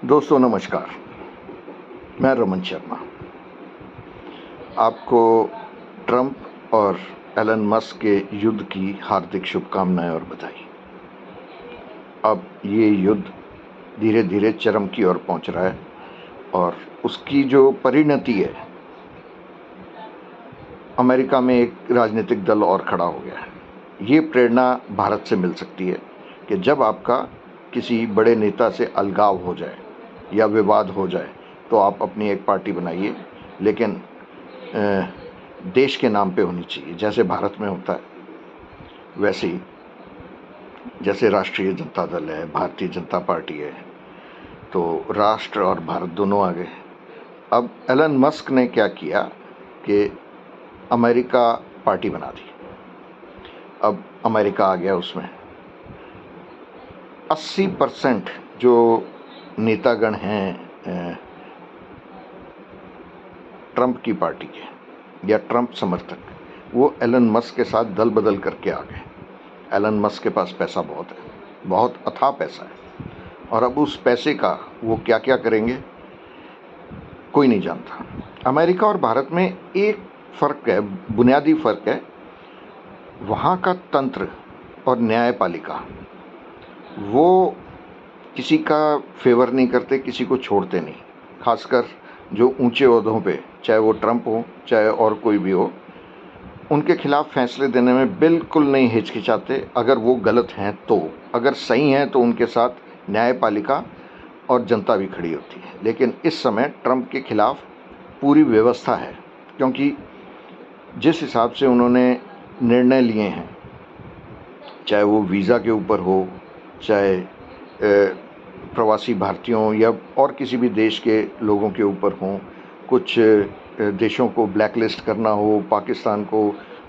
दोस्तों नमस्कार। मैं रमन शर्मा। आपको ट्रंप और एलन मस्क के युद्ध की हार्दिक शुभकामनाएं और बधाई। अब ये युद्ध धीरे धीरे चरम की ओर पहुंच रहा है और उसकी जो परिणति है, अमेरिका में एक राजनीतिक दल और खड़ा हो गया है। ये प्रेरणा भारत से मिल सकती है कि जब आपका किसी बड़े नेता से अलगाव हो जाए या विवाद हो जाए तो आप अपनी एक पार्टी बनाइए, लेकिन देश के नाम पे होनी चाहिए। जैसे भारत में होता है वैसे ही, जैसे राष्ट्रीय जनता दल है, भारतीय जनता पार्टी है, तो राष्ट्र और भारत दोनों आ गए। अब एलन मस्क ने क्या किया कि अमेरिका पार्टी बना दी। अब अमेरिका आ गया उसमें। 80% जो नेतागण हैं ट्रंप की पार्टी के या ट्रंप समर्थक, वो एलन मस्क के साथ दल बदल करके आ गए। एलन मस्क के पास पैसा बहुत है, बहुत अथाह पैसा है, और अब उस पैसे का वो क्या क्या करेंगे कोई नहीं जानता। अमेरिका और भारत में एक फ़र्क है, बुनियादी फ़र्क है। वहाँ का तंत्र और न्यायपालिका, वो किसी का फेवर नहीं करते, किसी को छोड़ते नहीं। खासकर जो ऊंचे ओहदों पे, चाहे वो ट्रंप हो चाहे और कोई भी हो, उनके खिलाफ फैसले देने में बिल्कुल नहीं हिचकिचाते। अगर वो गलत हैं तो, अगर सही हैं तो उनके साथ न्यायपालिका और जनता भी खड़ी होती है। लेकिन इस समय ट्रंप के खिलाफ पूरी व्यवस्था है, क्योंकि जिस हिसाब से उन्होंने निर्णय लिए हैं, चाहे वो वीज़ा के ऊपर हो, चाहे प्रवासी भारतीयों या और किसी भी देश के लोगों के ऊपर हों, कुछ देशों को ब्लैकलिस्ट करना हो, पाकिस्तान को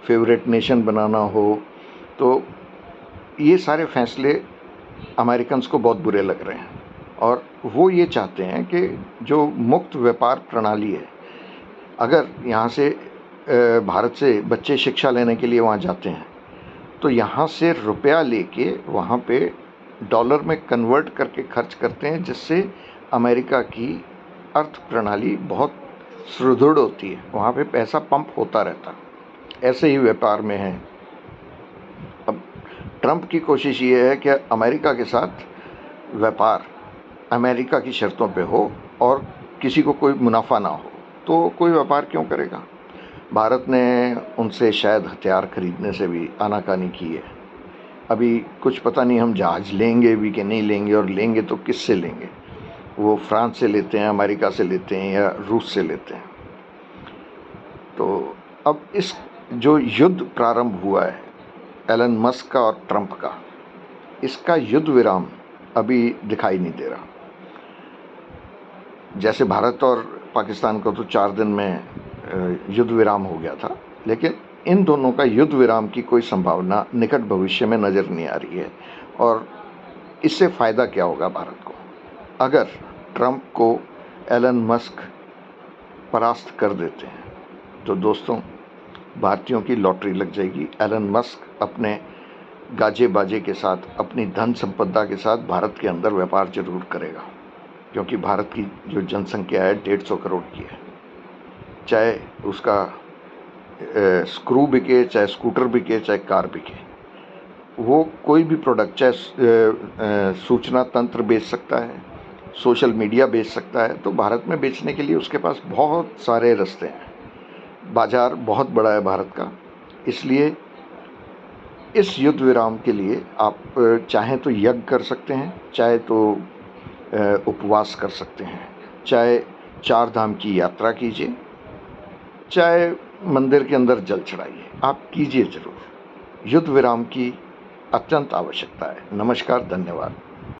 फेवरेट नेशन बनाना हो, तो ये सारे फैसले अमेरिकन्स को बहुत बुरे लग रहे हैं। और वो ये चाहते हैं कि जो मुक्त व्यापार प्रणाली है, अगर यहाँ से भारत से बच्चे शिक्षा लेने के लिए वहाँ जाते हैं तो यहाँ से रुपया लेके वहाँ पे डॉलर में कन्वर्ट करके खर्च करते हैं, जिससे अमेरिका की अर्थ प्रणाली बहुत सुदृढ़ होती है। वहाँ पे पैसा पंप होता रहता। ऐसे ही व्यापार में है। अब ट्रंप की कोशिश ये है कि अमेरिका के साथ व्यापार अमेरिका की शर्तों पे हो और किसी को कोई मुनाफा ना हो, तो कोई व्यापार क्यों करेगा। भारत ने उनसे शायद हथियार खरीदने से भी आनाकानी की है। अभी कुछ पता नहीं हम जहाज़ लेंगे भी कि नहीं लेंगे, और लेंगे तो किससे लेंगे। वो फ्रांस से लेते हैं, अमेरिका से लेते हैं या रूस से लेते हैं। तो अब इस जो युद्ध प्रारंभ हुआ है एलन मस्क का और ट्रंप का, इसका युद्ध विराम अभी दिखाई नहीं दे रहा। जैसे भारत और पाकिस्तान का तो 4 दिन में युद्ध विराम हो गया था, लेकिन इन दोनों का युद्ध विराम की कोई संभावना निकट भविष्य में नज़र नहीं आ रही है। और इससे फ़ायदा क्या होगा भारत को? अगर ट्रंप को एलन मस्क परास्त कर देते हैं तो दोस्तों, भारतीयों की लॉटरी लग जाएगी। एलन मस्क अपने गाजे बाजे के साथ, अपनी धन संपदा के साथ भारत के अंदर व्यापार जरूर करेगा, क्योंकि भारत की जो जनसंख्या है 150 करोड़ की है। चाहे उसका स्क्रू बिके, चाहे स्कूटर बिके, चाहे कार बिके, वो कोई भी प्रोडक्ट, चाहे सूचना तंत्र बेच सकता है, सोशल मीडिया बेच सकता है। तो भारत में बेचने के लिए उसके पास बहुत सारे रास्ते हैं। बाजार बहुत बड़ा है भारत का। इसलिए इस युद्ध विराम के लिए आप चाहें तो यज्ञ कर सकते हैं, चाहे तो उपवास कर सकते हैं, चाहे 4 धाम की यात्रा कीजिए, चाहे मंदिर के अंदर जल चढ़ाइए। आप कीजिए जरूर। युद्ध विराम की अत्यंत आवश्यकता है। नमस्कार, धन्यवाद।